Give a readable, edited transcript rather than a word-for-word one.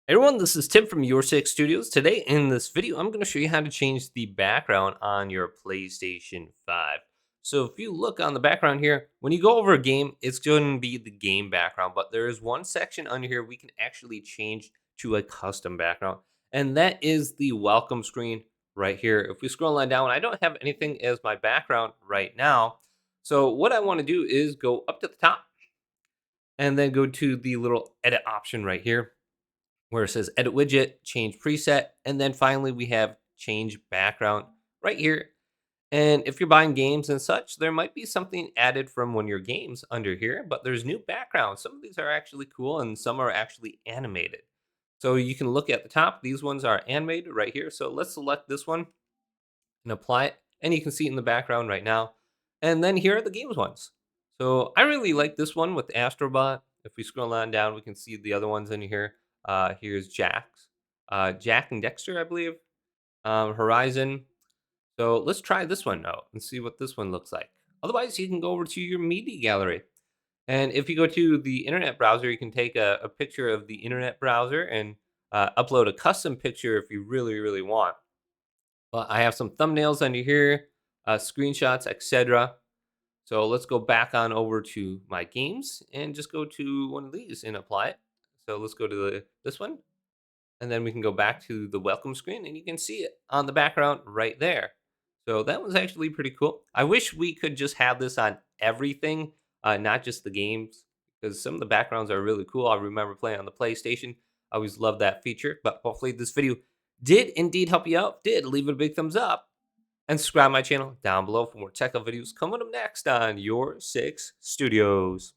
Hey everyone, this is Tim from Your Six Studios. Today in this video, I'm going to show you how to change the background on your PlayStation 5. So if you look on the background here, when you go over a game, it's going to be the game background, but there is one section under here we can actually change to a custom background, and that is the welcome screen right here. If we scroll on down, I don't have anything as my background right now. So what I want to do is go up to the top and then go to the little edit option right here where it says edit widget, change preset, and then finally we have change background right here. And if you're buying games and such, there might be something added from one of your games under here, but there's new backgrounds. Some of these are actually cool and some are actually animated. So you can look at the top, these ones are animated right here. So let's select this one and apply it. And you can see it in the background right now. And then here are the games ones. So I really like this one with Astrobot. If we scroll on down, we can see the other ones in here. Here's Jack and Dexter, I believe. Horizon. So let's try this one out and see what this one looks like. Otherwise, you can go over to your media gallery. And if you go to the internet browser, you can take a picture of the internet browser and upload a custom picture if you really, really want. But I have some thumbnails under here, screenshots, etc. So let's go back on over to my games and just go to one of these and apply it. So let's go to this one, and then we can go back to the welcome screen and you can see it on the background right there. So that was actually pretty cool. I wish we could just have this on everything, not just the games, because some of the backgrounds are really cool. I remember playing on the PlayStation. I always loved that feature, but hopefully this video did indeed help you out. Did leave it a big thumbs up and subscribe to my channel down below for more tech videos coming up next on Your Six Studios.